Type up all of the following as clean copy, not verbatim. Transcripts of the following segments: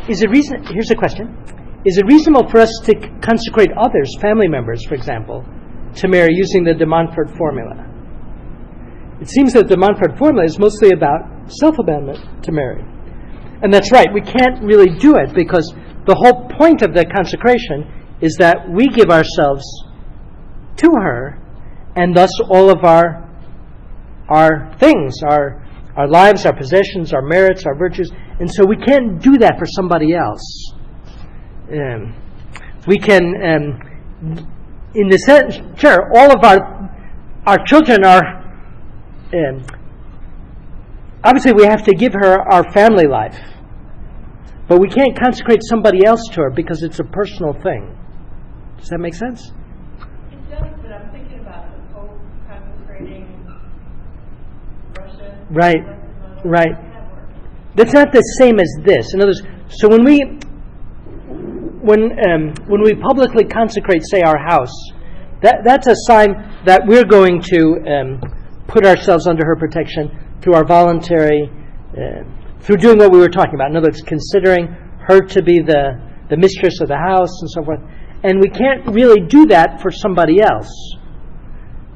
Here's a question. Is it reasonable for us to consecrate others, family members, for example, to marry using the de Montfort formula? It seems that the de Montfort formula is mostly about self-abandonment to marry. And that's right, we can't really do it because the whole point of the consecration is that we give ourselves to her, and thus all of our things, our lives, our possessions, our merits, our virtues, and so we can't do that for somebody else. We can, in the sense, sure, all of our children are. Obviously, we have to give her our family life, but we can't consecrate somebody else to her because it's a personal thing. Does that make sense? It does, but I'm thinking about the Pope consecrating Russia. Right. That's not the same as this. In other words, so when we publicly consecrate, say, our house, that's a sign that we're going to put ourselves under her protection through our voluntary, through doing what we were talking about. In other words, considering her to be the mistress of the house and so forth. And we can't really do that for somebody else.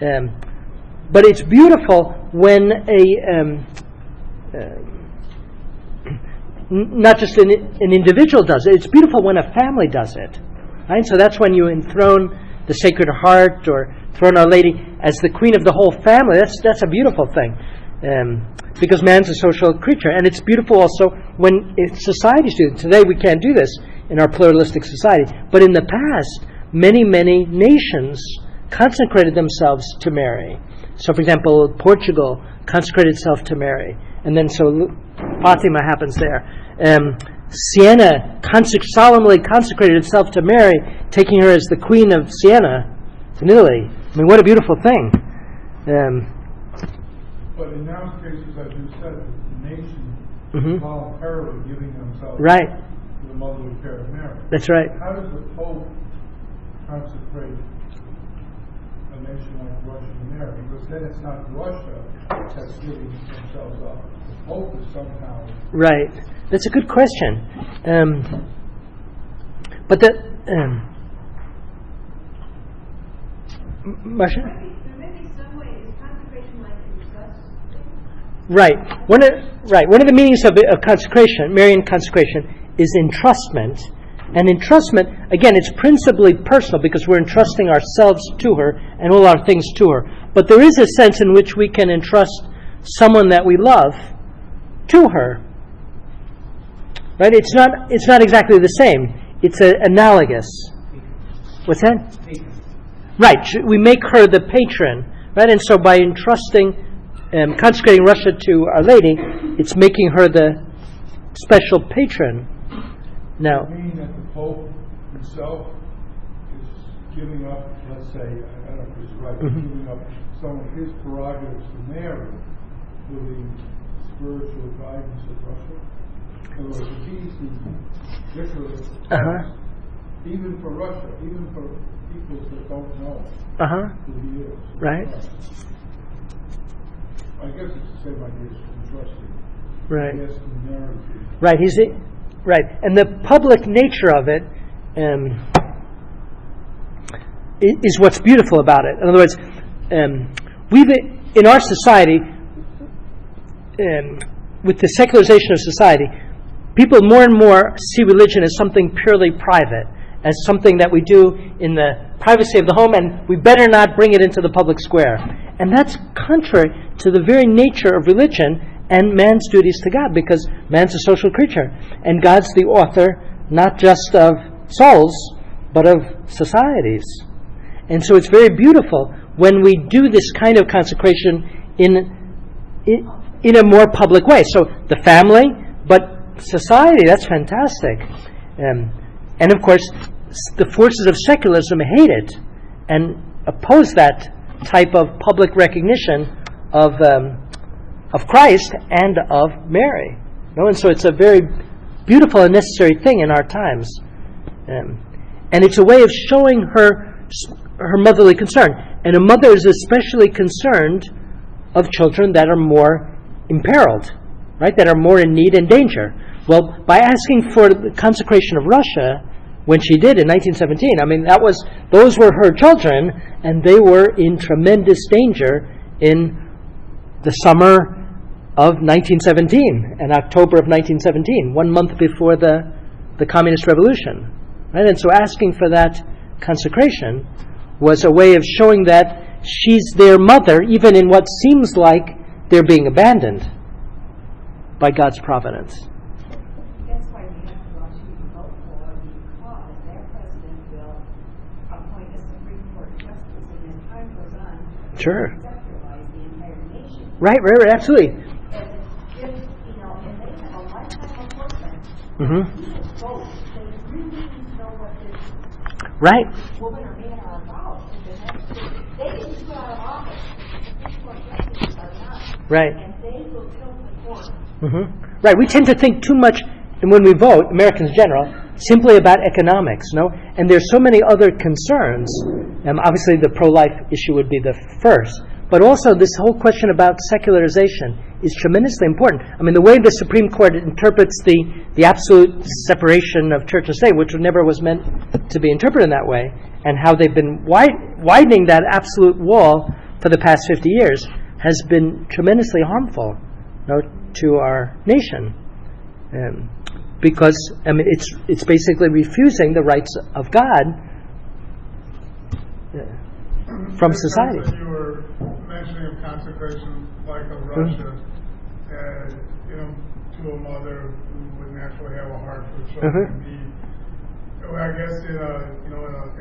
But it's beautiful when not just an individual does it. It's beautiful when a family does it. Right? So that's when you enthrone the Sacred Heart or throne Our Lady as the queen of the whole family. That's a beautiful thing. Because man's a social creature. And it's beautiful also when societies do it. Today we can't do this in our pluralistic society. But in the past, many, many nations consecrated themselves to Mary. So, for example, Portugal consecrated itself to Mary. And then so Fatima happens there. Siena solemnly consecrated itself to Mary, taking her as the queen of Siena in Italy. I mean, what a beautiful thing. But in those cases, as you said, the nation voluntarily giving themselves to the motherly care of Mary. That's right. How does the Pope consecrate a nation like Russia and Mary? Because then it's not Russia that's giving themselves up. The Pope is somehow... Right. That's a good question. But the... Marcia? There may be some way, is consecration like a trust thing? Right. One of the meanings of consecration, Marian consecration, is entrustment. And entrustment, again, it's principally personal because we're entrusting ourselves to her and all our things to her. But there is a sense in which we can entrust someone that we love to her. Right? It's not exactly the same. It's analogous. What's that? Right. We make her the patron. Right? And so by entrusting, consecrating Russia to Our Lady, it's making her the special patron. Now, does it mean that the Pope himself is giving up, let's say, I don't know if this is right, giving up some of his prerogatives to Mary for the spiritual guidance of Russia? In other words, if he's the vicar of Christ, even for Russia, even for peoples that don't know who he is. Right. I guess it's the same idea as entrusting. Right. Asking Mary to... Right. Right, and the public nature of it is what's beautiful about it. In other words, in our society, with the secularization of society, people more and more see religion as something purely private, as something that we do in the privacy of the home, and we better not bring it into the public square. And that's contrary to the very nature of religion and man's duties to God, because man's a social creature, and God's the author not just of souls, but of societies. And so it's very beautiful when we do this kind of consecration in a more public way. So the family, but society, that's fantastic. And of course, the forces of secularism hate it and oppose that type of public recognition of Christ and of Mary. And so it's a very beautiful and necessary thing in our times. And it's a way of showing her motherly concern. And a mother is especially concerned of children that are more imperiled. right, that are more in need and danger. Well, by asking for the consecration of Russia, when she did in 1917, those were her children, and they were in tremendous danger in the summer of 1917 and October of 1917, 1 month before the Communist Revolution. Right? And so asking for that consecration was a way of showing that she's their mother, even in what seems like they're being abandoned by God's providence. That's why we have to watch who you vote for, because their president will appoint a Supreme Court justice, and as time goes on, Sure. secularize the entire nation. Right, absolutely. And if, and they have a lifetime appointment, Mm-hmm. people vote, they really need to know what this Right, woman or man are about. They didn't put out of office, the Supreme Court justices are not. right. And they will tilt the court. Mm-hmm. Right, we tend to think too much, and when we vote, Americans in general, simply about economics, no? And there's so many other concerns. Obviously, the pro-life issue would be the first, but also this whole question about secularization is tremendously important. The way the Supreme Court interprets the absolute separation of church and state, which never was meant to be interpreted in that way, and how they've been widening that absolute wall for the past 50 years, has been tremendously harmful, to our nation, because it's basically refusing the rights of God from society. You were mentioning of consecration like of Russia, to a mother who would naturally have a heart for children in need. Well, I guess in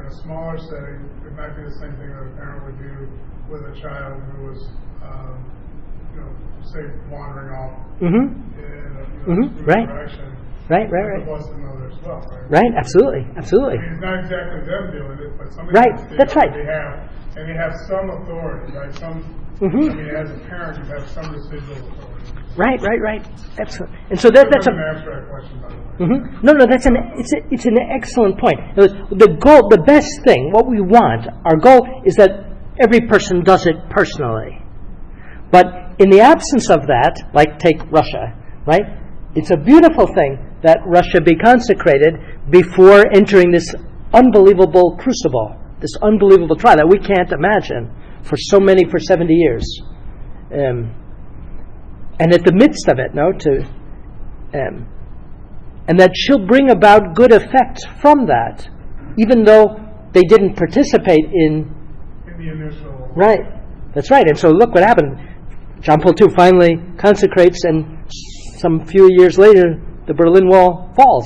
a smaller setting, it might be the same thing that a parent would do with a child who was, say, wandering off in a Right. direction. Right. It was the mother as well, right? Right, absolutely. It's not exactly them doing it, but somebody Right, else did that's it. right. They have some authority, right? As a parent, you have some residual authority. Right. Excellent. And so that's an abstract question, by the way. No, it's an excellent point. The goal, the best thing, what we want, our goal is that every person does it personally. But in the absence of that, like take Russia, right? It's a beautiful thing that Russia be consecrated before entering this unbelievable crucible, this unbelievable trial that we can't imagine for 70 years. And at the midst of it, and that she'll bring about good effects from that, even though they didn't participate in the initial. Right, that's right. And so look what happened. John Paul II finally consecrates, and some few years later, the Berlin Wall falls,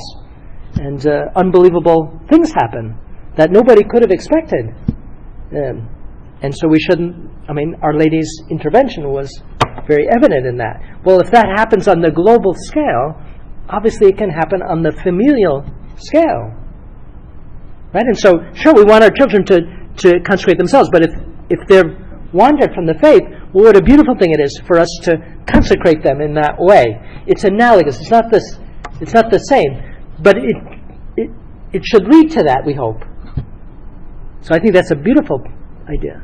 and unbelievable things happen that nobody could have expected. And so we shouldn't. Our Lady's intervention was very evident in that. Well, if that happens on the global scale, obviously it can happen on the familial scale, right? And so, sure, we want our children to consecrate themselves, but if they're wandered from the faith, well, what a beautiful thing it is for us to consecrate them in that way. It's analogous. It's not the same, but it should lead to that, we hope. So I think that's a beautiful idea.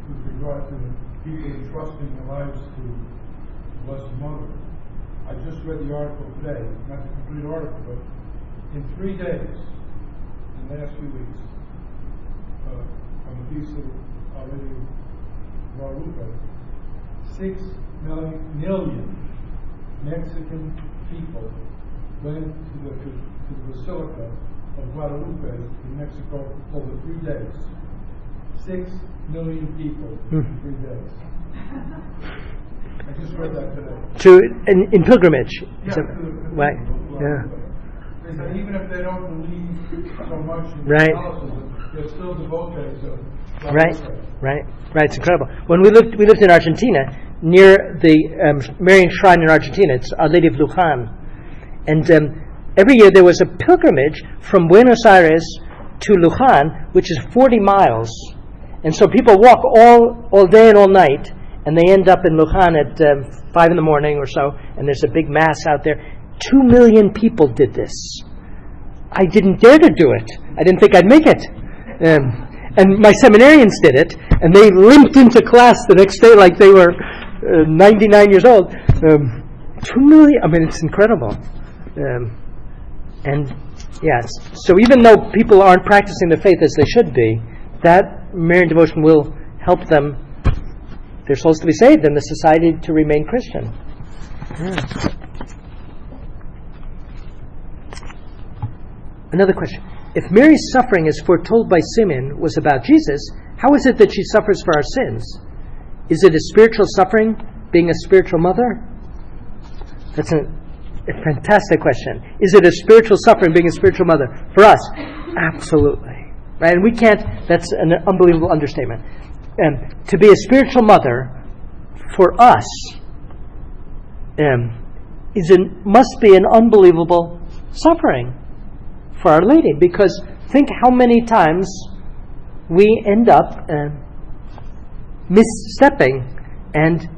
With regard to the people entrusting their lives to the Blessed Mother, I just read the article today, not the complete article, but in 3 days, in the last few weeks, on the feast of Our Lady of Guadalupe, 6 million Mexican people went to the Basilica of Guadalupe in Mexico over 3 days. 6 million people in 3 days. I just read that today. In pilgrimage. Yeah, Right. Yeah. They said even if they don't believe so much in Right. Catholicism, they're still devotees of Guadalupe. Right. It's incredible. When we lived in Argentina, near the Marian Shrine in Argentina, it's Our Lady of Luján, and every year there was a pilgrimage from Buenos Aires to Luján, which is 40 miles, and so people walk all day and all night, and they end up in Luján at 5 in the morning or so, and there's a big mass out there. 2 million people did this. I didn't dare to do it. I didn't think I'd make it. And my seminarians did it, and they limped into class the next day like they were 99 years old. 2 million, I mean, it's incredible. And yes, so even though people aren't practicing their faith as they should be, that Marian devotion will help them, their souls to be saved and the society to remain Christian. Yeah. Another question. If Mary's suffering as foretold by Simeon was about Jesus, how is it that she suffers for our sins? Is it a spiritual suffering, being a spiritual mother? That's a fantastic question. Is it a spiritual suffering, being a spiritual mother? For us, absolutely. Right? And we can't, that's an unbelievable understatement. To be a spiritual mother, for us, must be an unbelievable suffering for Our Lady, because think how many times we end up misstepping and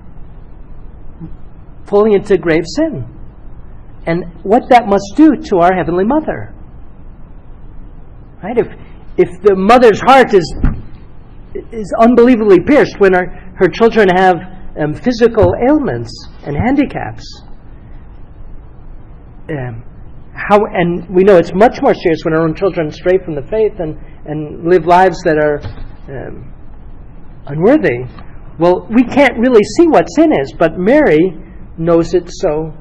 falling into grave sin, and what that must do to our Heavenly Mother. Right? If the mother's heart is unbelievably pierced when her children have physical ailments and handicaps, and we know it's much more serious when our own children stray from the faith and live lives that are unworthy. Well, we can't really see what sin is, but Mary knows it so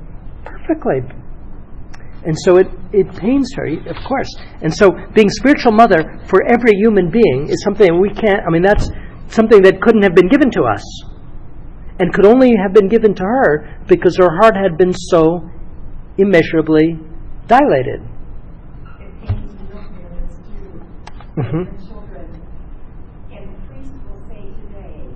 perfectly. And so it pains her, of course. And so being spiritual mother for every human being is something we can't, that's something that couldn't have been given to us, and could only have been given to her because her heart had been so immeasurably dilated. It pains to know parents too. Their children, and the priest will say today,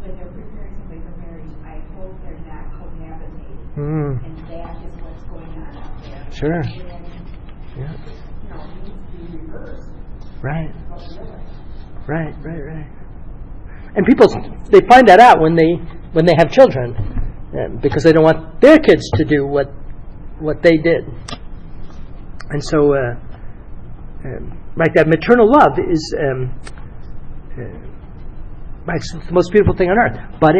when they're preparing somebody for marriage, I hope they're not cohabitating. And that is what's going on out there. Sure. And then, Yeah. it needs to be reversed. Right. But really, Right. And people, they find that out when they have children, because they don't want their kids to do what they did. And so, that maternal love is it's the most beautiful thing on earth. But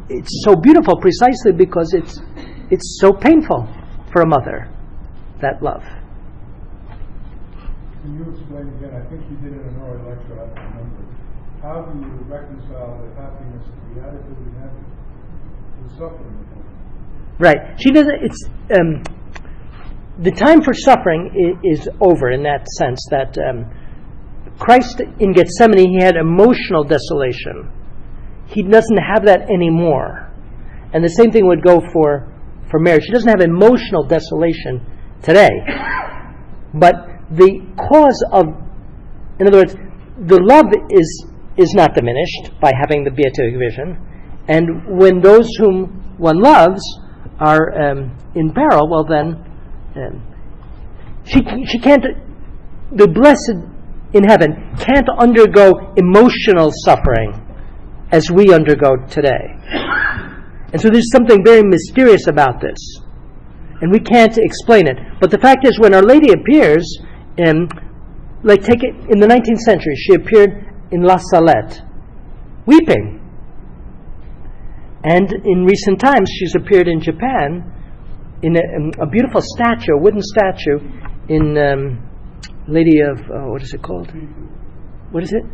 it's so beautiful precisely because it's so painful for a mother, that love. Can you explain again? I think you did it in an earlier lecture, I don't remember. How do you reconcile the happiness of the attitude we have with suffering? Right. She doesn't. It's the time for suffering is over in that sense. That Christ in Gethsemane, he had emotional desolation. He doesn't have that anymore, and the same thing would go for Mary. She doesn't have emotional desolation today, but the cause of, in other words, the love is not diminished by having the beatific vision, and when those whom one loves are in peril, well then she can't, the blessed in heaven can't undergo emotional suffering as we undergo today. And so there's something very mysterious about this, and we can't explain it. But the fact is, when Our Lady appears, take it in the 19th century, she appeared in La Salette, weeping. And in recent times, she's appeared in Japan in a beautiful statue, a wooden statue, in Lady of, what is it called? What is it?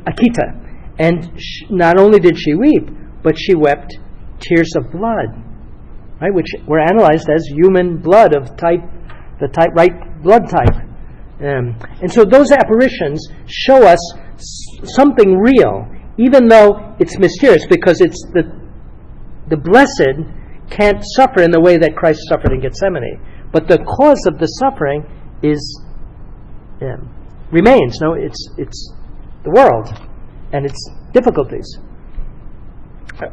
Akita. And not only did she weep, but she wept tears of blood, right, which were analyzed as human blood of the right blood type. And so those apparitions show us something real, even though it's mysterious, because it's the blessed can't suffer in the way that Christ suffered in Gethsemane. But the cause of the suffering remains. No, it's the world and its difficulties.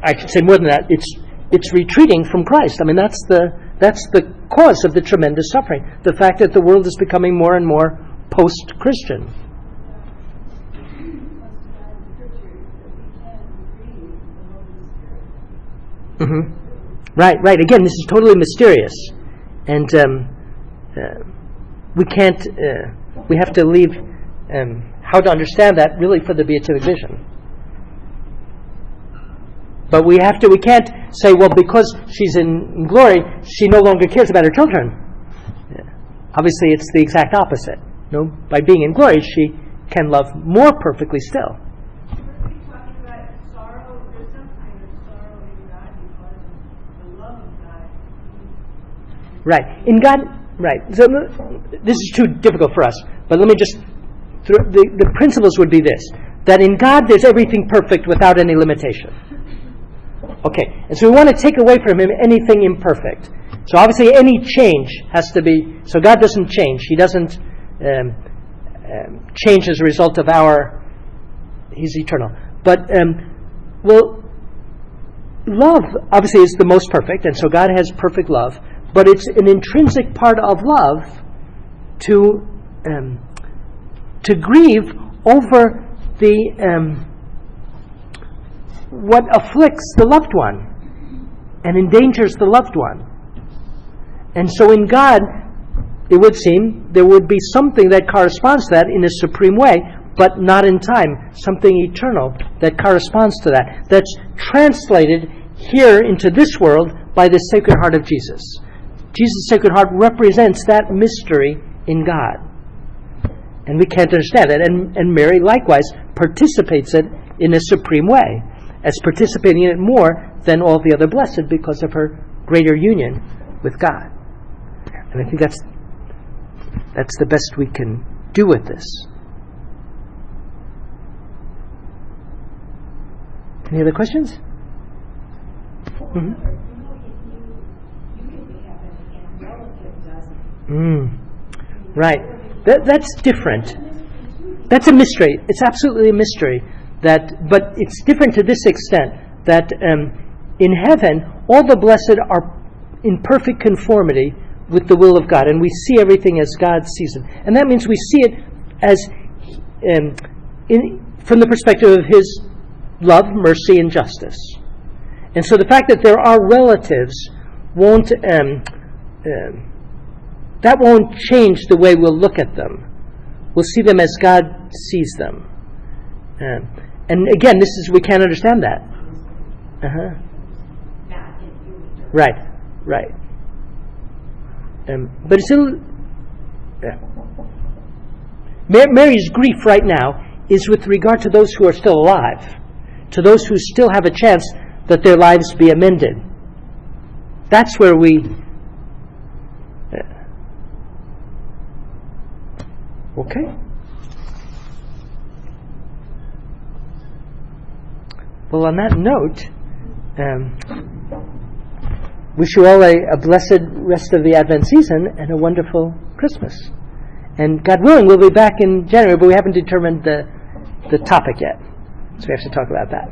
I should say more than that. It's retreating from Christ. That's the cause of the tremendous suffering. The fact that the world is becoming more and more post-Christian. Right. Again, this is totally mysterious, and we can't. We have to leave how to understand that really for the beatific vision. But we can't say, well, because she's in glory, she no longer cares about her children. Obviously, it's the exact opposite. By being in glory, she can love more perfectly still. We're talking about sorrow. There's some kind of sorrow in God because of the love of God. Right. In God, right. So this is too difficult for us, but let me just, the principles would be this, that in God there's everything perfect without any limitation. Okay, and so we want to take away from Him anything imperfect. So obviously any change has to be, so God doesn't change. He doesn't change as a result of He's eternal. But, love obviously is the most perfect, and so God has perfect love, but it's an intrinsic part of love to grieve over what afflicts the loved one and endangers the loved one. And so in God, it would seem, there would be something that corresponds to that in a supreme way, but not in time, something eternal that corresponds to that. That's translated here into this world by the Sacred Heart of Jesus. Jesus' Sacred Heart represents that mystery in God. And we can't understand it. And Mary likewise participates it in a supreme way, as participating in it more than all the other blessed because of her greater union with God. And I think that's the best we can do with this. Any other questions? Mm-hmm. You can be heaven and a relative doesn't. Right. That's different. That's a mystery. It's absolutely a mystery. But it's different to this extent that in heaven, all the blessed are in perfect conformity with the will of God, and we see everything as God sees it. And that means we see it as from the perspective of His love, mercy, and justice. And so the fact that there are relatives won't change the way we'll look at them. We'll see them as God sees them. And again, we can't understand that. Not in human. Right. But it's still, Mary's grief right now is with regard to those who are still alive, to those who still have a chance that their lives be amended. That's where we. Okay. Well, on that note, wish you all a blessed rest of the Advent season and a wonderful Christmas. And God willing, we'll be back in January, but we haven't determined the topic yet. So we have to talk about that.